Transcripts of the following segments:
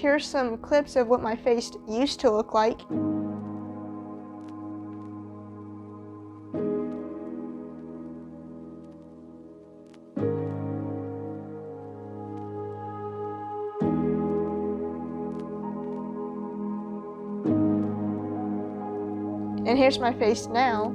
here's some clips of what my face used to look like. And here's my face now.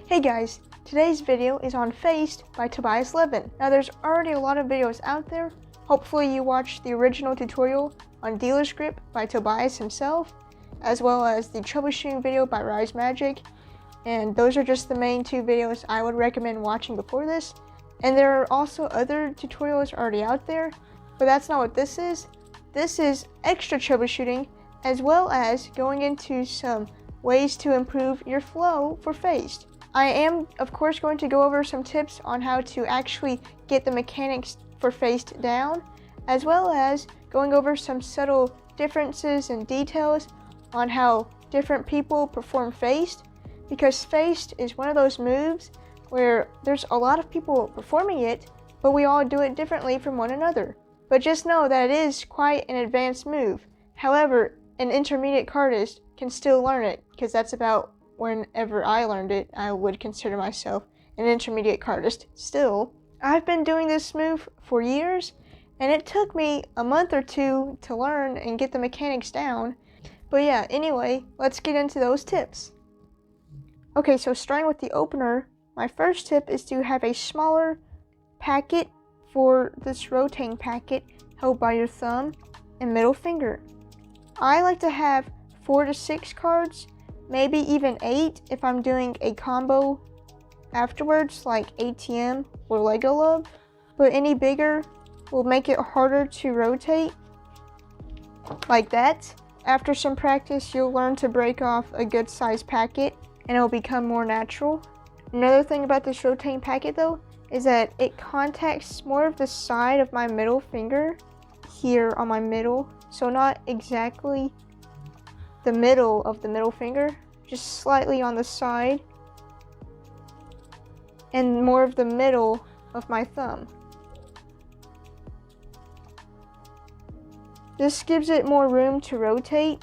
Hey guys, today's video is on Phaced by Tobias Levin. Now there's already a lot of videos out there. Hopefully you watched the original tutorial on Dealer's Grip by Tobias himself, as well as the troubleshooting video by Rise Magic. And those are just the main two videos I would recommend watching before this. And there are also other tutorials already out there, but that's not what this is. This is extra troubleshooting, as well as going into some ways to improve your flow for Phaced. I am, of course, going to go over some tips on how to actually get the mechanics for Phaced down, as well as going over some subtle differences and details on how different people perform Phaced, because Phaced is one of those moves where there's a lot of people performing it, but we all do it differently from one another. But just know that it is quite an advanced move. However, an intermediate cardist can still learn it, because that's about whenever I learned it. I would consider myself an intermediate cardist still. I've been doing this move for years, and it took me a month or two to learn and get the mechanics down. But yeah, anyway, let's get into those tips. Okay, so starting with the opener, my first tip is to have a smaller packet for this rotating packet held by your thumb and middle finger. I like to have 4 to 6 cards, maybe even 8 if I'm doing a combo afterwards, like ATM or Lego Love. But any bigger will make it harder to rotate, like that. After some practice, you'll learn to break off a good sized packet and it'll become more natural. Another thing about this rotating packet though, is that it contacts more of the side of my middle finger here on my middle. So not exactly the middle of the middle finger, just slightly on the side, and more of the middle of my thumb. This gives it more room to rotate.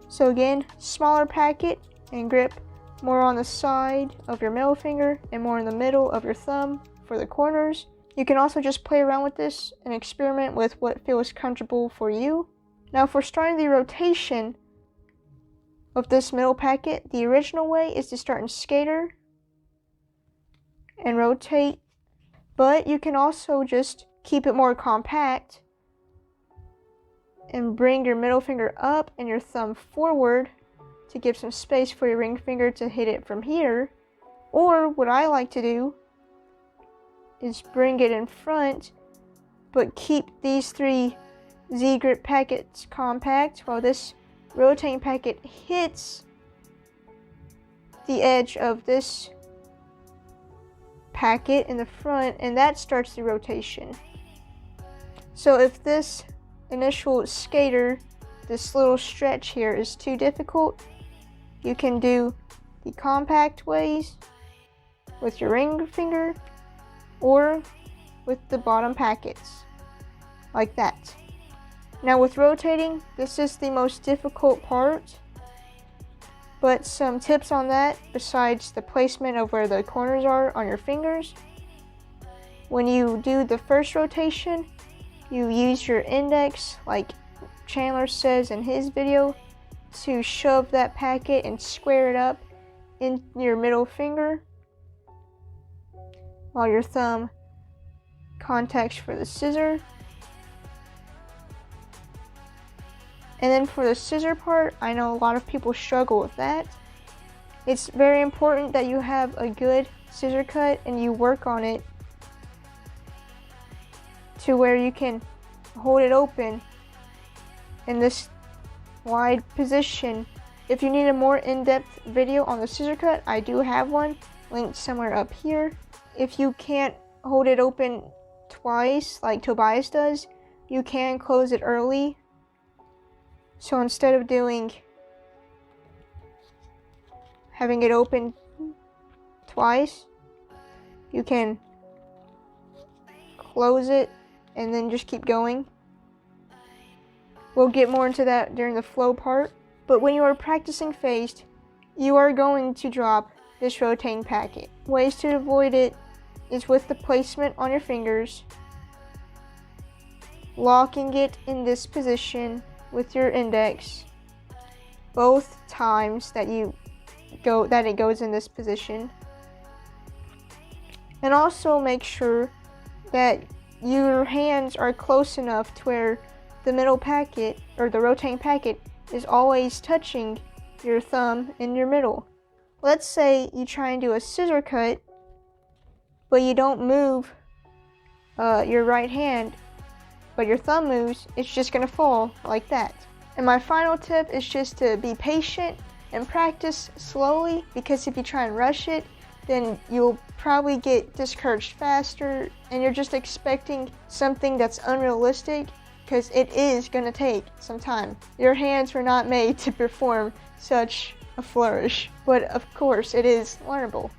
So again, smaller packet and grip more on the side of your middle finger and more in the middle of your thumb for the corners. You can also just play around with this and experiment with what feels comfortable for you. Now for starting the rotation of this middle packet, the original way is to start in Skater and rotate, but you can also just keep it more compact and bring your middle finger up and your thumb forward to give some space for your ring finger to hit it from here. Or what I like to do is bring it in front, but keep these 3 Z-grip packets compact while this rotating packet hits the edge of this packet in the front, and that starts the rotation. So if this initial Skater, this little stretch here, is too difficult, you can do the compact ways with your ring finger or with the bottom packets, like that. Now with rotating, this is the most difficult part, but some tips on that besides the placement of where the corners are on your fingers. When you do the first rotation, you use your index, like Chandler says in his video, to shove that packet and square it up in your middle finger, while your thumb contacts for the scissor. And then for the scissor part, I know a lot of people struggle with that. It's very important that you have a good scissor cut and you work on it to where you can hold it open in this wide position. If you need a more in-depth video on the scissor cut, I do have one linked somewhere up here. If you can't hold it open twice like Tobias does, you can close it early. So instead of having it open twice, you can close it and then just keep going. We'll get more into that during the flow part. But when you are practicing Phaced, you are going to drop this rotating packet. Ways to avoid it is with the placement on your fingers, locking it in this position with your index both times that it goes in this position. And also make sure that your hands are close enough to where the middle packet or the rotating packet is always touching your thumb in your middle. Let's say you try and do a scissor cut, but you don't move your right hand, but your thumb moves, it's just gonna fall like that. And my final tip is just to be patient and practice slowly, because if you try and rush it, then you'll probably get discouraged faster and you're just expecting something that's unrealistic, because it is gonna take some time. Your hands were not made to perform such a flourish, but of course it is learnable.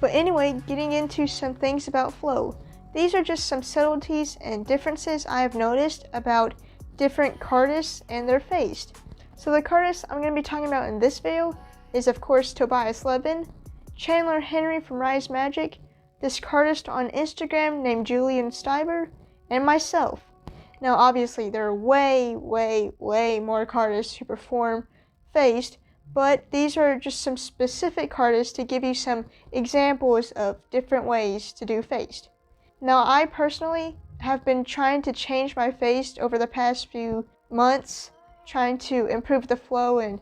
But anyway, getting into some things about flow. These are just some subtleties and differences I have noticed about different Cardists and their Phaced. So the Cardist I'm going to be talking about in this video is of course Tobias Levin, Chandler Henry from Rise Magic, this Cardist on Instagram named Julian Steiber, and myself. Now obviously there are way more Cardists who perform Phaced, but these are just some specific Cardists to give you some examples of different ways to do Phaced. Now I personally have been trying to change my Phaced over the past few months, trying to improve the flow and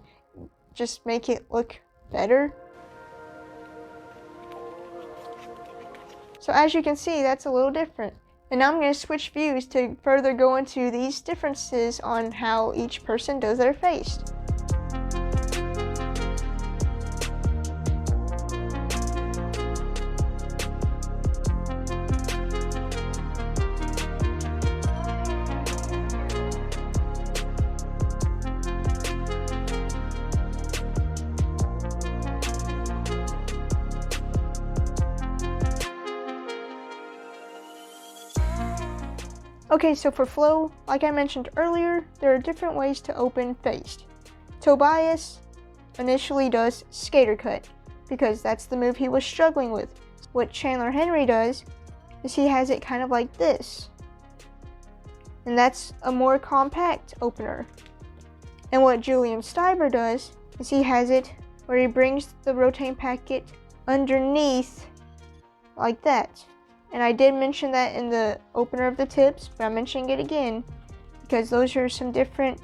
just make it look better. So as you can see, that's a little different. And now I'm going to switch views to further go into these differences on how each person does their Phaced. Okay, so for flow, like I mentioned earlier, there are different ways to open Phaced. Tobias initially does skater cut, because that's the move he was struggling with. What Chandler Henry does is he has it kind of like this, and that's a more compact opener. And what Julian Steiber does is he has it where he brings the rotating packet underneath like that. And I did mention that in the opener of the tips, but I'm mentioning it again because those are some different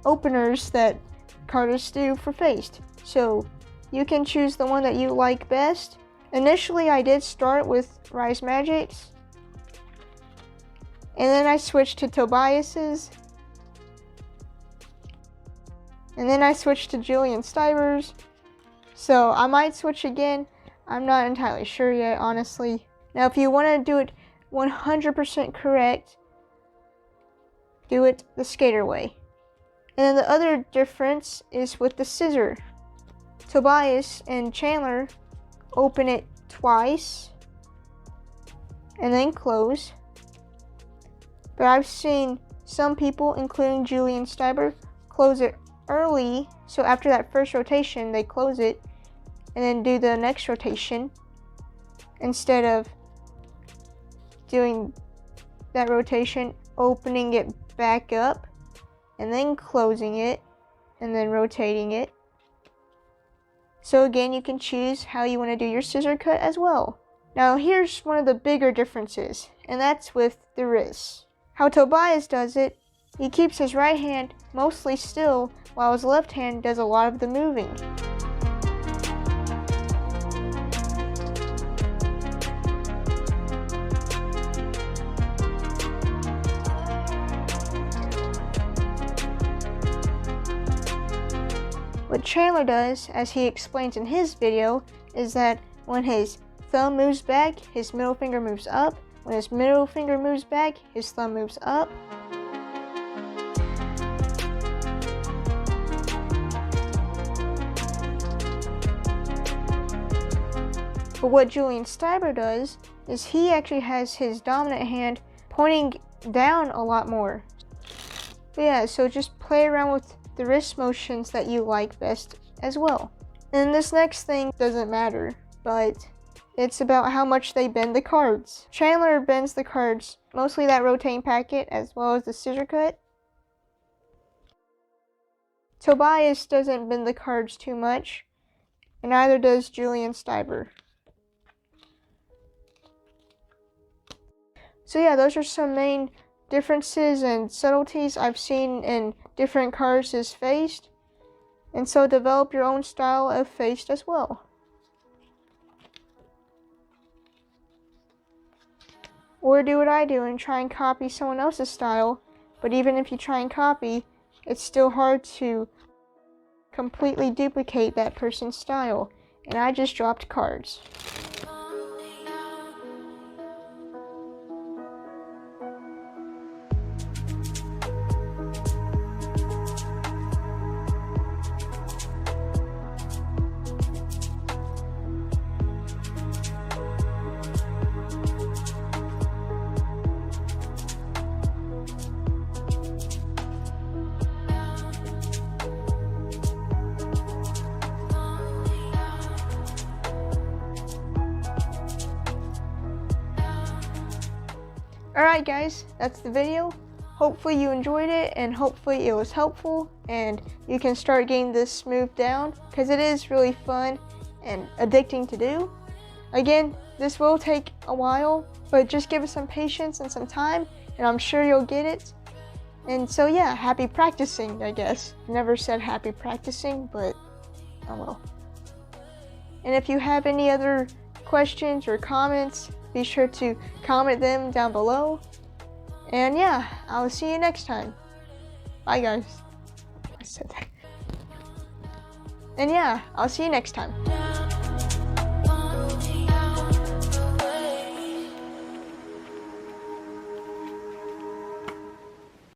openers that Cardists do for Phaced. So you can choose the one that you like best. Initially I did start with Rise Magic's, and then I switched to Tobias's, and then I switched to Julian Steiber's. So I might switch again. I'm not entirely sure yet, honestly. Now, if you want to do it 100% correct, do it the skater way. And then the other difference is with the scissor. Tobias and Chandler open it twice and then close. But I've seen some people, including Julian Steiber, close it early. So after that first rotation, they close it and then do the next rotation instead of doing that rotation, opening it back up and then closing it and then rotating it. So again, you can choose how you want to do your scissor cut as well. Now here's one of the bigger differences, and that's with the wrists. How Tobias does it, he keeps his right hand mostly still while his left hand does a lot of the moving. What Chandler does, as he explains in his video, is that when his thumb moves back, his middle finger moves up. When his middle finger moves back, his thumb moves up. But what Julian Steiber does is he actually has his dominant hand pointing down a lot more. But yeah, so just play around with the wrist motions that you like best as well. And this next thing doesn't matter, but it's about how much they bend the cards. Chandler bends the cards, mostly that rotating packet as well as the scissor cut. Tobias doesn't bend the cards too much, and neither does Julian Steiber. So yeah, those are some main differences and subtleties I've seen in different Cardists' Phaced. And so develop your own style of Phaced as well. Or do what I do and try and copy someone else's style, but even if you try and copy, it's still hard to completely duplicate that person's style. And I just dropped cards. Alright guys, that's the video. Hopefully you enjoyed it and hopefully it was helpful and you can start getting this smoothed down because it is really fun and addicting to do. Again, this will take a while, but just give it some patience and some time and I'm sure you'll get it. And so yeah, happy practicing, I guess. Never said happy practicing, but oh well. And if you have any other questions or comments, be sure to comment them down below. And yeah, I will see you next time. Bye guys. I said that. And yeah, I'll see you next time.